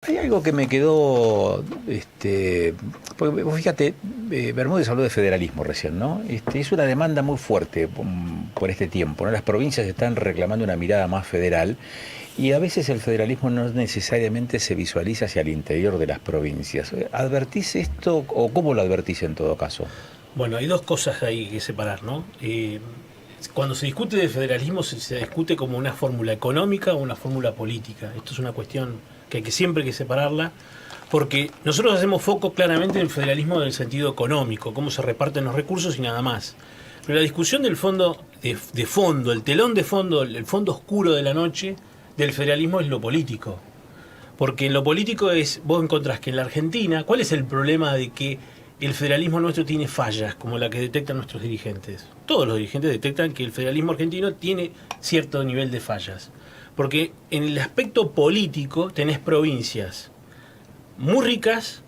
Hay algo que me quedó, porque vos fíjate, Bermúdez habló de federalismo recién, ¿no? Es una demanda muy fuerte por este tiempo, ¿no? Las provincias están reclamando una mirada más federal y a veces el federalismo no necesariamente se visualiza hacia el interior de las provincias. ¿Advertís esto o cómo lo advertís en todo caso? Bueno, hay dos cosas ahí que separar, ¿no? Cuando se discute de federalismo se discute como una fórmula económica o una fórmula política. Esto es una cuestión que hay que siempre hay que separarla, porque nosotros hacemos foco claramente en el federalismo en el sentido económico, cómo se reparten los recursos y nada más. Pero la discusión del fondo, de fondo, el telón de fondo, el fondo oscuro de la noche del federalismo es lo político. Porque en lo político vos encontrás que en la Argentina, ¿cuál es el problema de que el federalismo nuestro tiene fallas, como la que detectan nuestros dirigentes? Todos los dirigentes detectan que el federalismo argentino tiene cierto nivel de fallas. Porque en el aspecto político tenés provincias muy ricas,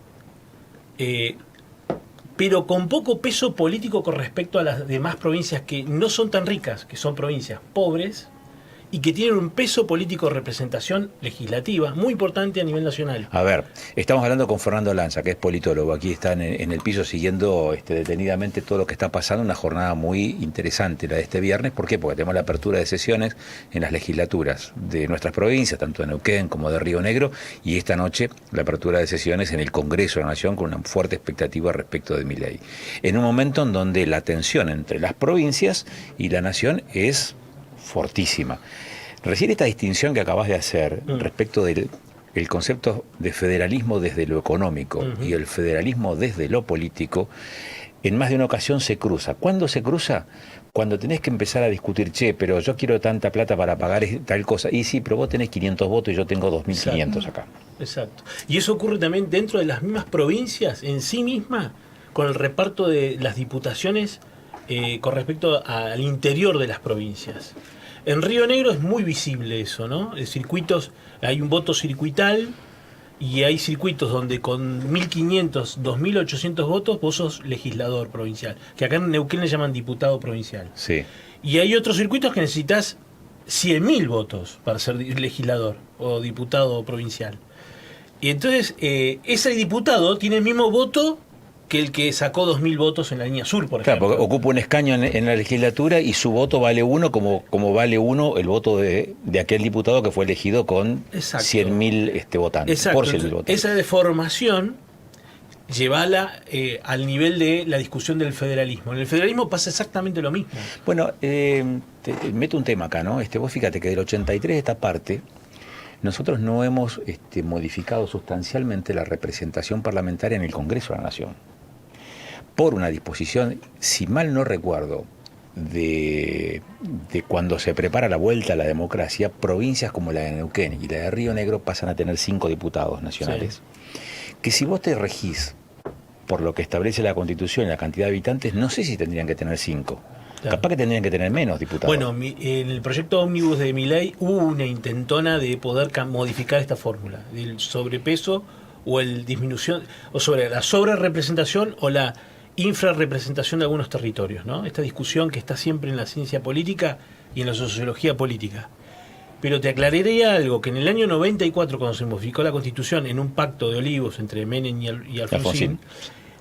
pero con poco peso político con respecto a las demás provincias que no son tan ricas, que son provincias pobres, y que tienen un peso político de representación legislativa muy importante a nivel nacional. A ver, estamos hablando con Fernando Lanza, que es politólogo. Aquí está en el piso siguiendo detenidamente todo lo que está pasando. Una jornada muy interesante la de este viernes. ¿Por qué? Porque tenemos la apertura de sesiones en las legislaturas de nuestras provincias, tanto de Neuquén como de Río Negro, y esta noche la apertura de sesiones en el Congreso de la Nación con una fuerte expectativa respecto de Milei. En un momento en donde la tensión entre las provincias y la nación es fortísima. Recién esta distinción que acabas de hacer respecto del concepto de federalismo desde lo económico y el federalismo desde lo político, en más de una ocasión se cruza. ¿Cuándo se cruza? Cuando tenés que empezar a discutir, pero yo quiero tanta plata para pagar tal cosa. Y sí, pero vos tenés 500 votos y yo tengo 2.500 acá. Exacto. Y eso ocurre también dentro de las mismas provincias en sí mismas, con el reparto de las diputaciones con respecto al interior de las provincias. En Río Negro es muy visible eso, ¿no? Hay un voto circuital y hay circuitos donde con 1.500, 2.800 votos vos sos legislador provincial, que acá en Neuquén le llaman diputado provincial. Sí. Y hay otros circuitos que necesitas 100.000 votos para ser legislador o diputado provincial. Y entonces ese diputado tiene el mismo voto que el que sacó 2.000 votos en la línea sur, por ejemplo. Claro, porque ocupa un escaño en la legislatura y su voto vale uno como vale uno el voto de aquel diputado que fue elegido con 100.000 votantes. Exacto. Por 100.000 votantes. Esa deformación llevala al nivel de la discusión del federalismo. En el federalismo pasa exactamente lo mismo. Bueno, meto un tema acá, ¿no? Vos fíjate que del 83 esta parte, nosotros no hemos modificado sustancialmente la representación parlamentaria en el Congreso de la Nación. Por una disposición, si mal no recuerdo, de cuando se prepara la vuelta a la democracia, provincias como la de Neuquén y la de Río Negro pasan a tener 5 diputados nacionales. Sí. Que si vos te regís por lo que establece la Constitución y la cantidad de habitantes, no sé si tendrían que tener 5. Claro. Capaz que tendrían que tener menos diputados. Bueno, en el proyecto ómnibus de Milei hubo una intentona de poder modificar esta fórmula, del sobrepeso o el disminución, o sobre la sobrerepresentación o la infrarrepresentación de algunos territorios, ¿no? Esta discusión que está siempre en la ciencia política y en la sociología política. Pero te aclararé algo, que en el año 94, cuando se modificó la Constitución en un pacto de olivos entre Menem y Alfonsín,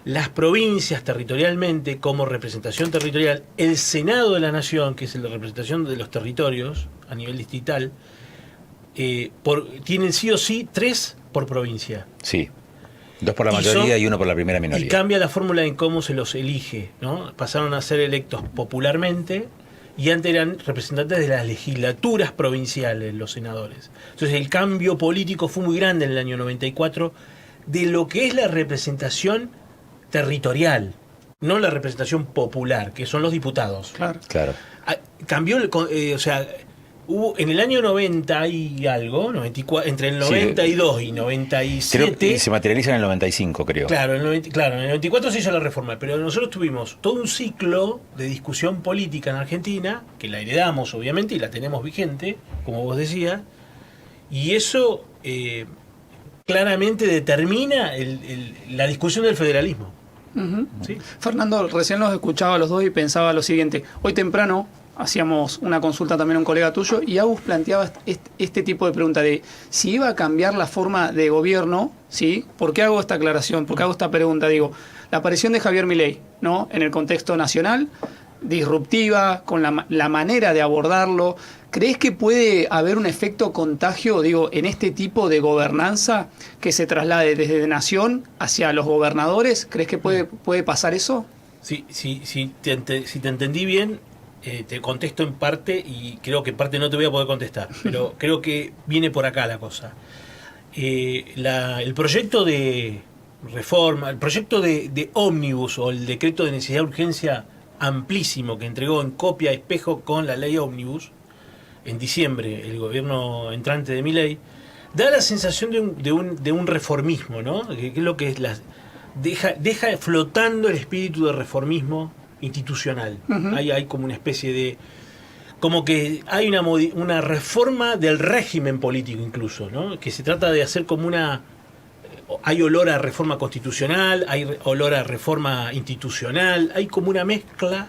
las provincias territorialmente, como representación territorial, el Senado de la Nación, que es la representación de los territorios a nivel distrital, tienen sí o sí 3 por provincia. Sí. 2 por la mayoría y 1 por la primera minoría. Y cambia la fórmula en cómo se los elige, ¿no? Pasaron a ser electos popularmente y antes eran representantes de las legislaturas provinciales, los senadores. Entonces el cambio político fue muy grande en el año 94 de lo que es la representación territorial, no la representación popular, que son los diputados. Claro. Cambió, hubo en el año 90 y algo, 94, entre el 92 y 97... Creo que se materializa en el 95, creo. Claro, en el 94 se hizo la reforma, pero nosotros tuvimos todo un ciclo de discusión política en Argentina, que la heredamos obviamente y la tenemos vigente, como vos decías, y eso claramente determina la discusión del federalismo. ¿Sí? Fernando, recién los escuchaba a los dos y pensaba lo siguiente. Hoy temprano hacíamos una consulta también a un colega tuyo y Agus planteaba este tipo de pregunta de si iba a cambiar la forma de gobierno, ¿sí? ¿Por qué hago esta aclaración? ¿Por qué hago esta pregunta? Digo, la aparición de Javier Milei, ¿no? En el contexto nacional, disruptiva, con la manera de abordarlo. ¿Crees que puede haber un efecto contagio, digo, en este tipo de gobernanza que se traslade desde nación hacia los gobernadores? ¿Crees que puede pasar eso? Sí, si te entendí bien, te contesto en parte y creo que en parte no te voy a poder contestar, pero creo que viene por acá la cosa. El proyecto de reforma, el proyecto de ómnibus o el decreto de necesidad de urgencia amplísimo que entregó en copia espejo con la ley ómnibus en diciembre el gobierno entrante de Milei, da la sensación de un reformismo, ¿no? Que es lo que es deja flotando el espíritu de reformismo institucional. Uh-huh. Hay como una especie de... como que hay una reforma del régimen político incluso, ¿no? Que se trata de hacer como una... hay olor a reforma constitucional, hay olor a reforma institucional, hay como una mezcla.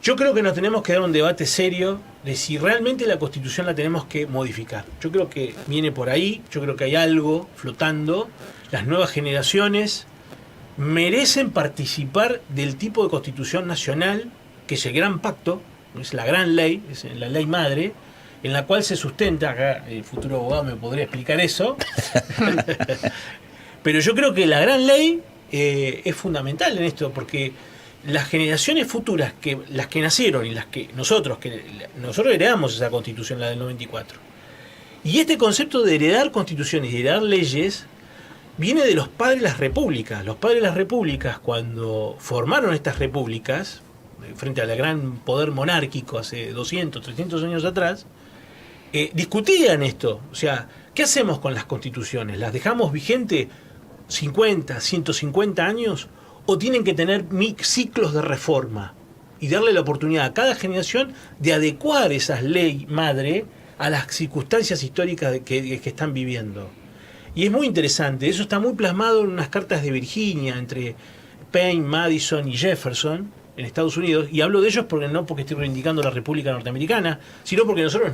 Yo creo que nos tenemos que dar un debate serio de si realmente la Constitución la tenemos que modificar. Yo creo que viene por ahí, yo creo que hay algo flotando. Las nuevas generaciones merecen participar del tipo de Constitución nacional que es el gran pacto, es la gran ley, es la ley madre, en la cual se sustenta, acá el futuro abogado me podría explicar eso, pero yo creo que la gran ley es fundamental en esto, porque las generaciones futuras, las que nacieron y las que nosotros heredamos esa Constitución, la del 94, y este concepto de heredar constituciones y heredar leyes viene de los padres de las repúblicas. Los padres de las repúblicas, cuando formaron estas repúblicas frente al gran poder monárquico hace 200, 300 años atrás, discutían esto. O sea, ¿qué hacemos con las constituciones? ¿Las dejamos vigente 50, 150 años? ¿O tienen que tener ciclos de reforma? Y darle la oportunidad a cada generación de adecuar esas leyes madre a las circunstancias históricas que están viviendo. Y es muy interesante. Eso está muy plasmado en unas cartas de Virginia entre Paine, Madison y Jefferson en Estados Unidos. Y hablo de ellos no porque estoy reivindicando la República Norteamericana, sino porque nosotros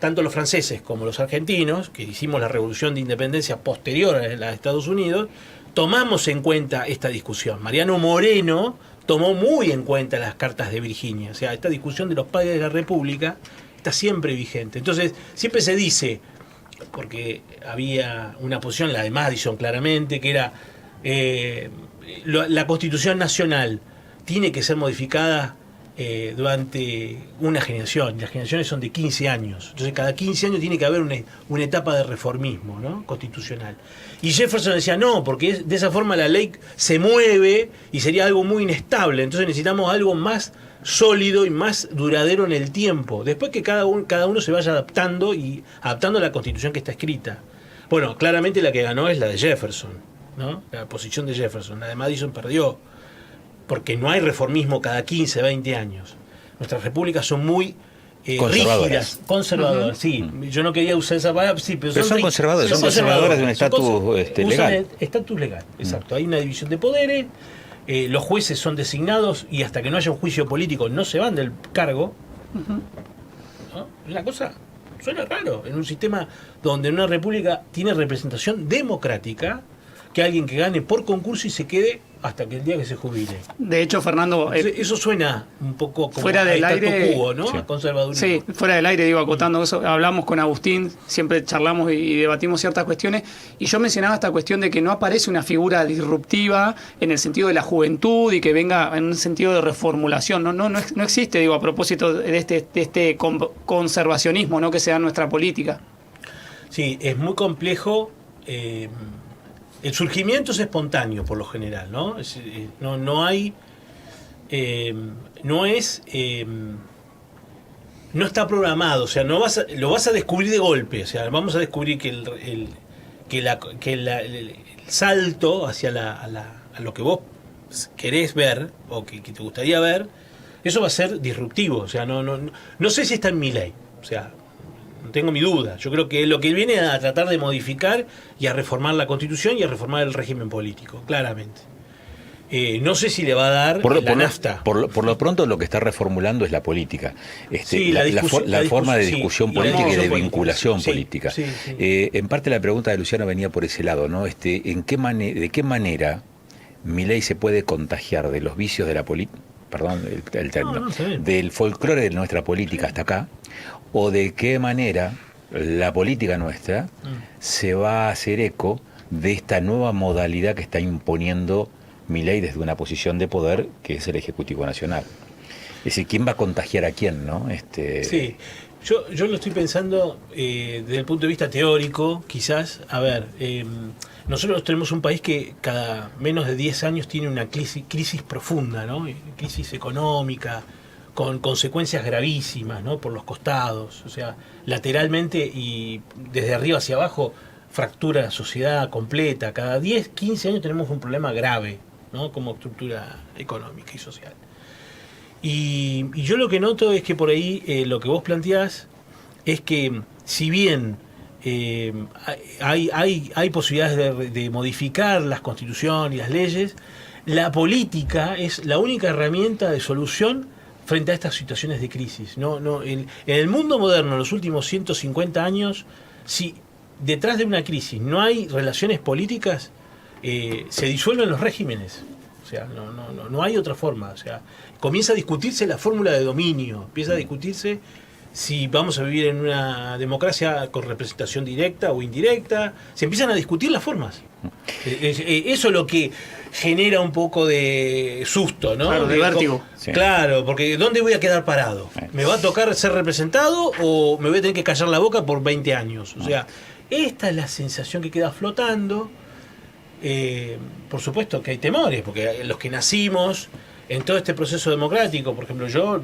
tanto los franceses como los argentinos, que hicimos la revolución de independencia posterior a la de Estados Unidos, tomamos en cuenta esta discusión. Mariano Moreno tomó muy en cuenta las cartas de Virginia. O sea, esta discusión de los padres de la República está siempre vigente. Entonces, siempre se dice, porque había una posición, la de Madison claramente, que era la Constitución Nacional tiene que ser modificada durante una generación, y las generaciones son de 15 años. Entonces cada 15 años tiene que haber una etapa de reformismo, ¿no? Constitucional. Y Jefferson decía, no, porque de esa forma la ley se mueve y sería algo muy inestable, entonces necesitamos algo más sólido y más duradero en el tiempo, después que cada uno se vaya adaptando a la Constitución que está escrita. Bueno, claramente la que ganó es la de Jefferson, ¿no? La posición de Jefferson. La de Madison perdió, porque no hay reformismo cada 15, 20 años. Nuestras repúblicas son muy rígidas, conservadoras. Uh-huh. Sí, yo no quería usar esa palabra, sí, pero son conservadoras. Son conservadoras de un estatus legal. Estatus legal, exacto. Hay una división de poderes, los jueces son designados y hasta que no haya un juicio político no se van del cargo. Uh-huh. ¿No? La cosa suena raro en un sistema donde una república tiene representación democrática, que alguien que gane por concurso y se quede hasta que el día que se jubile. De hecho, Fernando... eso suena un poco como fuera del aire, quo, ¿no? Sí. Conservadurismo. Sí, fuera del aire, digo, acotando eso, hablamos con Agustín, siempre charlamos y debatimos ciertas cuestiones, y yo mencionaba esta cuestión de que no aparece una figura disruptiva en el sentido de la juventud y que venga en un sentido de reformulación. No existe, digo, a propósito de este conservacionismo, ¿no?, que se da en nuestra política. Sí, es muy complejo. El surgimiento es espontáneo por lo general, ¿no? No está programado, o sea, lo vas a descubrir de golpe, o sea, vamos a descubrir que el salto hacia a lo que vos querés ver o que te gustaría ver, eso va a ser disruptivo, o sea, no sé si está en mi ley, o sea, no tengo mi duda. Yo creo que lo que viene a tratar de modificar y a reformar la Constitución y a reformar el régimen político, claramente. No sé si le va a dar la nafta. Por lo pronto lo que está reformulando es la política. Sí, la forma de discusión política y de vinculación sí, política. Sí, sí. En parte la pregunta de Luciano venía por ese lado, ¿no? ¿De qué manera Milei se puede contagiar de los vicios de la política, perdón el término, del folclore de nuestra política hasta acá, o de qué manera la política nuestra se va a hacer eco de esta nueva modalidad que está imponiendo Milei desde una posición de poder que es el Ejecutivo Nacional? Es decir, ¿quién va a contagiar a quién, no? Sí, yo lo estoy pensando desde el punto de vista teórico, quizás. A ver, nosotros tenemos un país que cada menos de 10 años tiene una crisis profunda, ¿no? Crisis económica, con consecuencias gravísimas, ¿no? Por los costados, o sea, lateralmente y desde arriba hacia abajo, fractura la sociedad completa. Cada 10, 15 años tenemos un problema grave, ¿no? Como estructura económica y social. Y yo lo que noto es que por ahí lo que vos planteás es que si bien hay posibilidades de modificar las constituciones y las leyes, la política es la única herramienta de solución frente a estas situaciones de crisis. En el mundo moderno, en los últimos 150 años, si detrás de una crisis no hay relaciones políticas, se disuelven los regímenes. O sea, no hay otra forma. O sea, comienza a discutirse la fórmula de dominio, empieza a discutirse si vamos a vivir en una democracia con representación directa o indirecta. Se empiezan a discutir las formas. Eso es lo que genera un poco de susto, ¿no? Claro, de vértigo. Sí. Claro, porque ¿dónde voy a quedar parado? ¿Me va a tocar ser representado o me voy a tener que callar la boca por 20 años? O sea, esta es la sensación que queda flotando. Por supuesto que hay temores, porque los que nacimos en todo este proceso democrático, por ejemplo, yo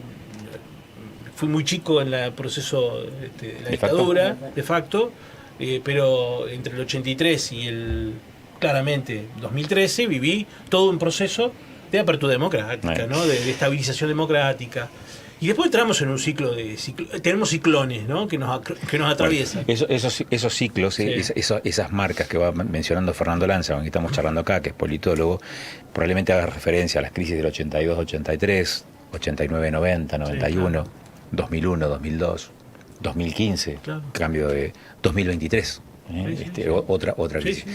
fui muy chico en el proceso de la dictadura, de facto, pero entre el 83 y claramente 2013 viví todo un proceso de apertura democrática, ¿no? de estabilización democrática. Y después entramos en un ciclo tenemos ciclones, ¿no? que nos atraviesan. Bueno, esos ciclos, sí. Esas marcas que va mencionando Fernando Lanza, con quien estamos charlando acá, que es politólogo, probablemente haga referencia a las crisis del 82-83, 89-90, 91, sí, 2001, 2002, 2015, claro. Cambio de 2023. Sí, otra crisis. Sí.